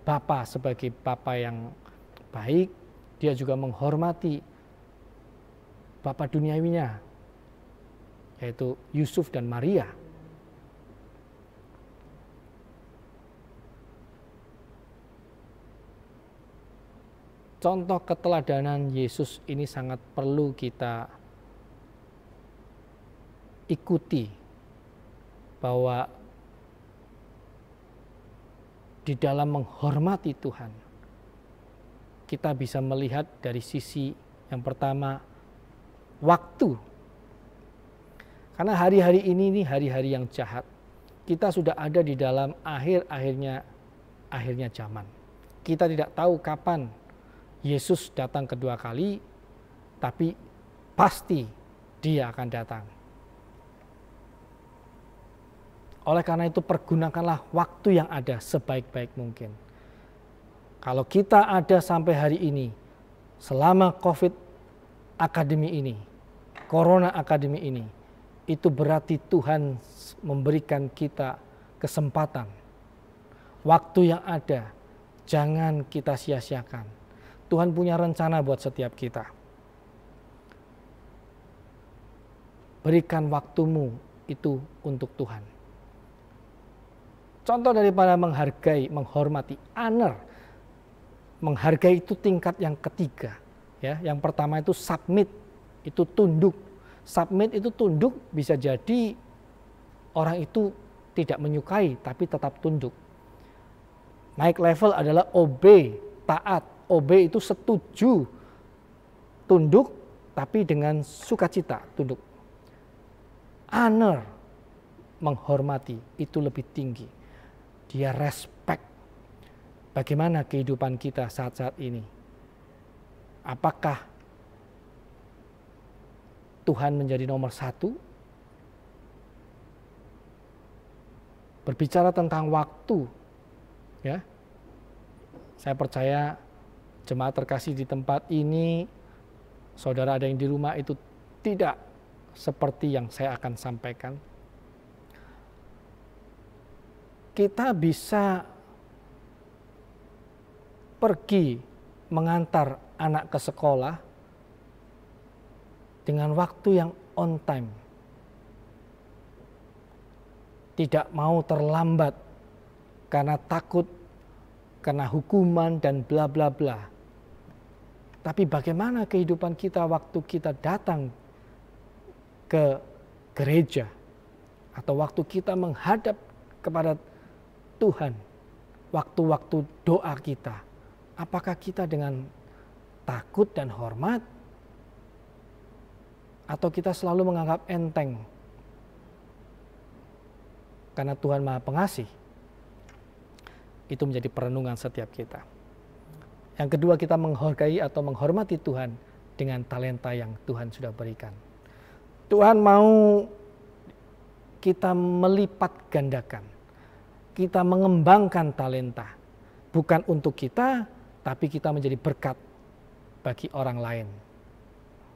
Bapa sebagai Bapa yang baik. Dia juga menghormati Bapa duniawinya, yaitu Yusuf dan Maria. Contoh keteladanan Yesus ini sangat perlu kita ikuti, bahwa di dalam menghormati Tuhan, kita bisa melihat dari sisi yang pertama, waktu. Karena hari-hari ini hari-hari yang jahat. Kita sudah ada di dalam akhirnya zaman. Kita tidak tahu kapan Yesus datang kedua kali, tapi pasti Dia akan datang. Oleh karena itu, pergunakanlah waktu yang ada sebaik-baik mungkin. Kalau kita ada sampai hari ini, selama COVID Academy ini, Corona Academy ini, itu berarti Tuhan memberikan kita kesempatan. Waktu yang ada, jangan kita sia-siakan. Tuhan punya rencana buat setiap kita. Berikan waktumu itu untuk Tuhan. Contoh daripada menghargai, menghormati, honor. Menghargai itu tingkat yang ketiga. Ya, yang pertama itu submit, itu tunduk. Submit itu tunduk, bisa jadi orang itu tidak menyukai tapi tetap tunduk. Naik level adalah obey, taat. Obey itu setuju, tunduk tapi dengan sukacita, tunduk. Honor, menghormati, itu lebih tinggi. Dia respect. Bagaimana kehidupan kita saat-saat ini? Apakah Tuhan menjadi nomor satu? Berbicara tentang waktu, ya, saya percaya jemaat terkasih di tempat ini, saudara ada yang di rumah itu tidak seperti yang saya akan sampaikan. Kita bisa pergi mengantar anak ke sekolah dengan waktu yang on time. Tidak mau terlambat karena takut kena hukuman dan bla bla bla. Tapi bagaimana kehidupan kita waktu kita datang ke gereja atau waktu kita menghadap kepada Tuhan, waktu-waktu doa kita, apakah kita dengan takut dan hormat atau kita selalu menganggap enteng? Karena Tuhan Maha Pengasih. Itu menjadi perenungan setiap kita. Yang kedua, kita menghargai atau menghormati Tuhan dengan talenta yang Tuhan sudah berikan. Tuhan mau kita melipat gandakan. Kita mengembangkan talenta. Bukan untuk kita, tapi kita menjadi berkat bagi orang lain.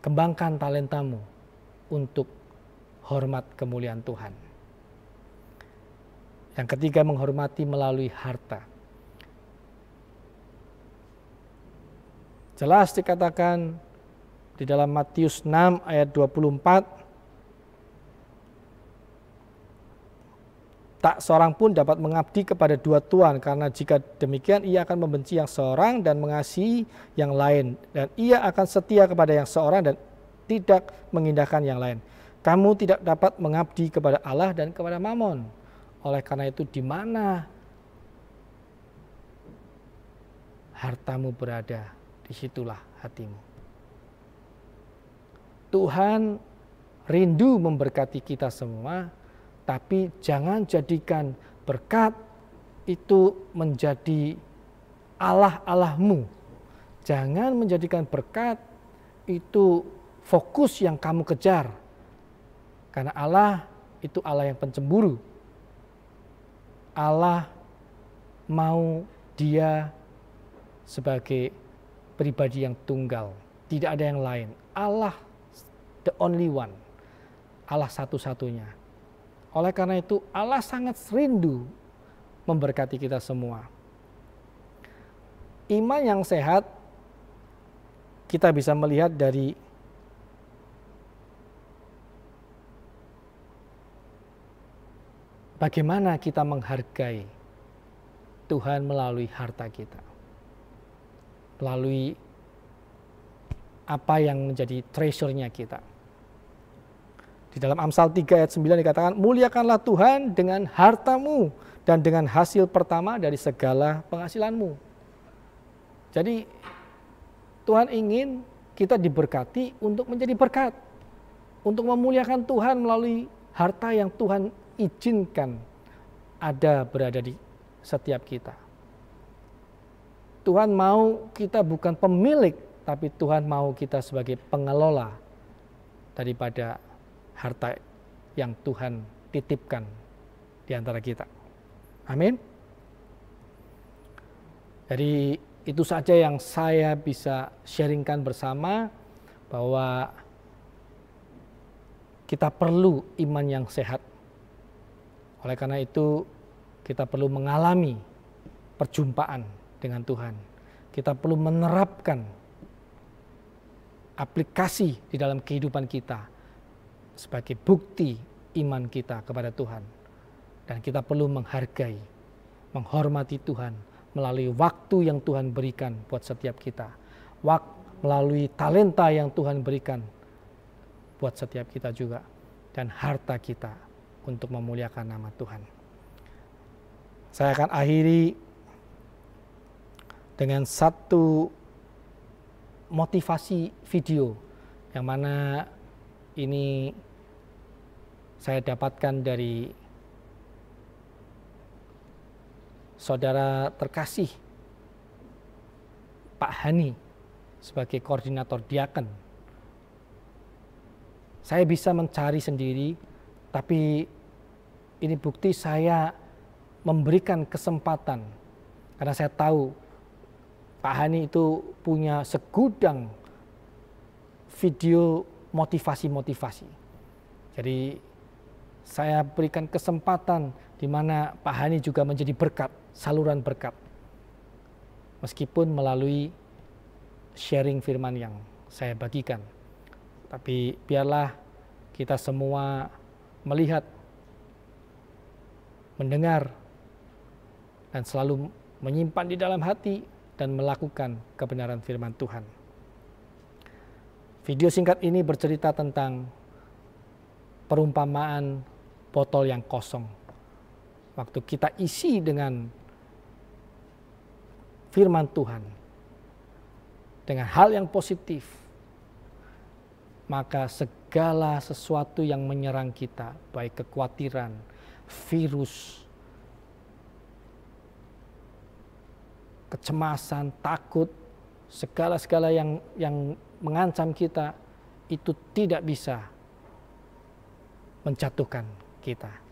Kembangkan talentamu untuk hormat kemuliaan Tuhan. Yang ketiga, menghormati melalui harta. Jelas dikatakan di dalam Matius 6 ayat 24, tak seorang pun dapat mengabdi kepada dua tuan, karena jika demikian ia akan membenci yang seorang dan mengasihi yang lain, dan ia akan setia kepada yang seorang dan tidak mengindahkan yang lain. Kamu tidak dapat mengabdi kepada Allah dan kepada Mamon. Oleh karena itu, di mana hartamu berada, disitulah hatimu. Tuhan rindu memberkati kita semua, tapi jangan jadikan berkat itu menjadi Allah-Allahmu. Jangan menjadikan berkat itu fokus yang kamu kejar. Karena Allah itu Allah yang pencemburu. Allah mau Dia sebagai pribadi yang tunggal. Tidak ada yang lain. Allah the only one. Allah satu-satunya. Oleh karena itu Allah sangat rindu memberkati kita semua. Iman yang sehat kita bisa melihat dari bagaimana kita menghargai Tuhan melalui harta kita. Melalui apa yang menjadi treasure-nya kita. Di dalam Amsal 3 ayat 9 dikatakan, muliakanlah Tuhan dengan hartamu dan dengan hasil pertama dari segala penghasilanmu. Jadi Tuhan ingin kita diberkati untuk menjadi berkat. Untuk memuliakan Tuhan melalui harta yang Tuhan izinkan ada berada di setiap kita. Tuhan mau kita bukan pemilik, tapi Tuhan mau kita sebagai pengelola daripada harta yang Tuhan titipkan di antara kita. Amin. Jadi itu saja yang saya bisa sharingkan bersama, bahwa kita perlu iman yang sehat. Oleh karena itu kita perlu mengalami perjumpaan dengan Tuhan. Kita perlu menerapkan aplikasi di dalam kehidupan kita sebagai bukti iman kita kepada Tuhan. Dan kita perlu menghargai, menghormati Tuhan melalui waktu yang Tuhan berikan buat setiap kita. Melalui talenta yang Tuhan berikan buat setiap kita juga. Dan harta kita untuk memuliakan nama Tuhan. Saya akan akhiri dengan satu motivasi video yang mana ini saya dapatkan dari saudara terkasih Pak Hani sebagai koordinator diaken. Saya bisa mencari sendiri, tapi ini bukti saya memberikan kesempatan karena saya tahu Pak Hani itu punya segudang video motivasi-motivasi. Jadi saya berikan kesempatan di mana Pak Hani juga menjadi berkat, saluran berkat. Meskipun melalui sharing firman yang saya bagikan. Tapi biarlah kita semua melihat, mendengar, dan selalu menyimpan di dalam hati dan melakukan kebenaran firman Tuhan. Video singkat ini bercerita tentang perumpamaan botol yang kosong. Waktu kita isi dengan firman Tuhan, dengan hal yang positif, maka segala sesuatu yang menyerang kita, baik kekhawatiran, virus, kecemasan, takut, segala-segala yang mengancam kita, itu tidak bisa menjatuhkan kita.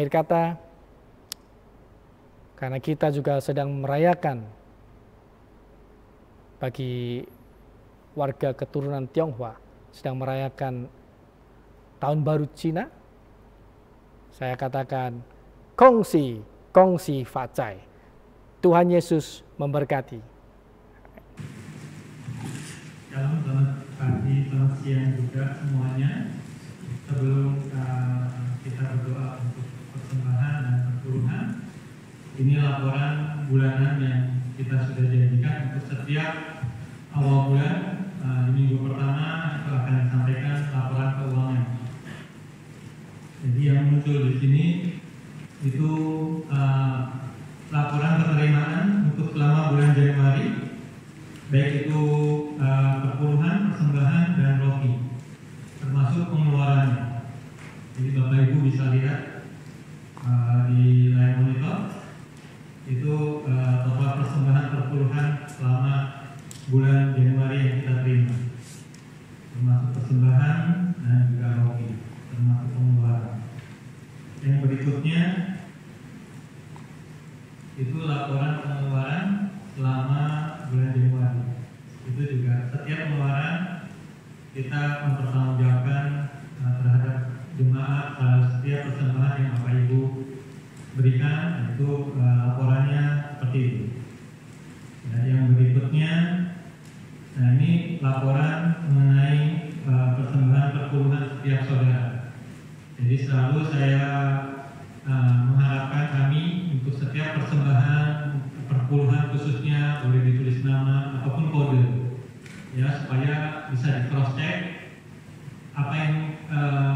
akhir kata, karena kita juga sedang merayakan bagi warga keturunan Tionghoa, sedang merayakan Tahun Baru Cina, saya katakan, Kongsi, Kongsi Facai. Tuhan Yesus memberkati. Selamat pagi, selamat siang juga semuanya. Sebelum kita berdoa untuk persembahan dan perpuluhan, ini laporan bulanan yang kita sudah janjikan untuk setiap awal bulan. Di minggu pertama itu akan disampaikan laporan keuangan. Jadi yang muncul di sini itu laporan penerimaan untuk selama bulan Januari, baik itu perpuluhan, persembahan, dan roki, termasuk pengeluarannya. Jadi Bapak Ibu bisa lihat di layar monitor itu total persembahan perpuluhan selama bulan Januari yang kita terima, termasuk persembahan dan juga roki, termasuk pengeluaran. Yang berikutnya itu laporan pengeluaran selama bulan Januari. Itu juga setiap pengeluaran kita mempertanggungjawabkan terhadap jemaat setiap persembahan yang Bapak Ibu berikan, itu laporannya seperti itu. Nah, yang berikutnya, nah ini laporan mengenai persembahan perpuluhan setiap saudara. Jadi selalu saya mengharapkan kami untuk setiap persembahan perpuluhan khususnya boleh ditulis nama ataupun kode, ya, supaya bisa di cross check apa yang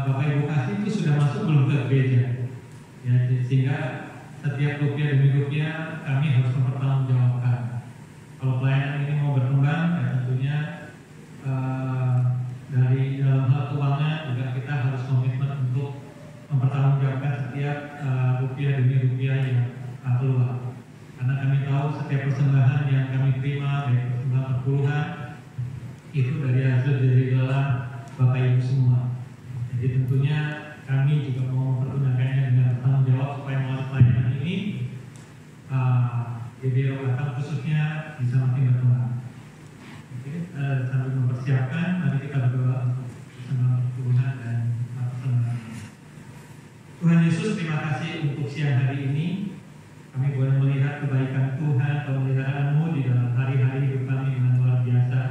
Bapak Ibu kasih itu sudah masuk belum ke gereja, ya, sehingga setiap rupiah demi rupiah kami harus mempertanggungjawabkan. Kalau pelayanan ini mau berkembang, ya tentunya dari dalam hal keuangan juga kita harus komitmen untuk mempertanggungjawabkan setiap rupiah demi rupiah yang keluar. Karena kami tahu setiap persembahan yang kami terima, baik persembahan perpuluhan, itu dari hasil dari lelah Bapak Ibu semua. Jadi tentunya kami juga mau mempergunakannya dengan bertanggung jawab supaya melalui pelayanan ini GBO Batam khususnya bisa makin berkembang. Oke, sambil mempersiapkan, mari kita berdoa untuk persembahan perpuluhan dan persembahan. Tuhan Yesus, terima kasih untuk siang hari ini. Kami boleh melihat kebaikan Tuhan, pemeliharaan-Mu di dalam hari-hari hidup kami dengan luar biasa.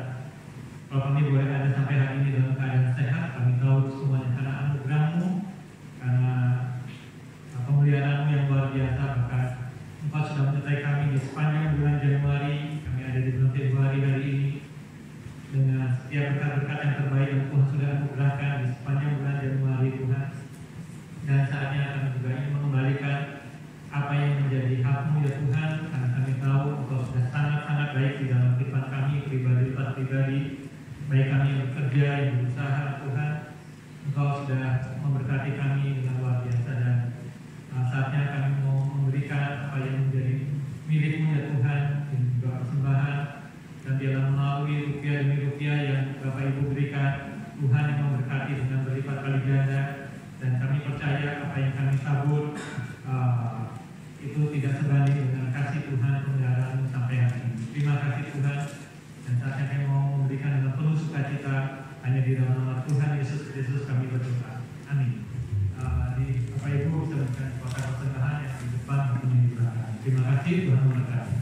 Kalau kami boleh ada sampai hari ini dalam keadaan sehat, kami tahu semuanya karena anugerah-Mu, karena pemeliharaan-Mu yang luar biasa. Bahkan Engkau sudah menyertai kami di sepanjang bulan Januari. Kami ada di bulan Februari hari ini dengan setiap berkat-berkat yang terbaik yang Tuhan sudah anugerahkan di sepanjang bulan Januari, Tuhan. Dan saatnya kami juga ingin mengembalikan apa yang menjadi hak-Mu ya Tuhan, karena kami tahu Engkau sudah sangat-sangat baik di dalam kehidupan kami pribadi, baik kami yang bekerja, yang berusaha, Tuhan. Engkau sudah memberkati kami dengan luar biasa, dan saatnya kami mau memberikan apa yang menjadi milik-Mu ya Tuhan, dan juga persembahan, dan biarlah melalui rupiah demi rupiah yang Bapak Ibu berikan, Tuhan yang memberkati dengan berlipat kali ganda. Dan kami percaya apa yang kami tabur itu tidak sebanding dengan kasih Tuhan pemeliharaan sampai hari ini. Terima kasih Tuhan, dan saatnya kami mau memberikan dengan penuh sukacita hanya di dalam nama Tuhan Yesus Kristus kami berdoa. Amin. Di Bapak Ibu bisa memberikan kotak persembahan yang di depan untuk di belakang. Terima kasih, Tuhan memberkati.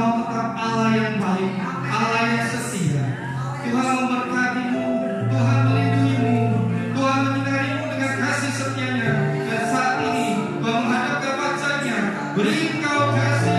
Engkau tetap Allah yang baik, Allah yang setia. Tuhan memberkatimu, Tuhan melindungimu, Tuhan menyinarimu dengan kasih setia-Nya. Dan saat ini Tuhan menghadap ke wajah-Nya, beri Engkau kasih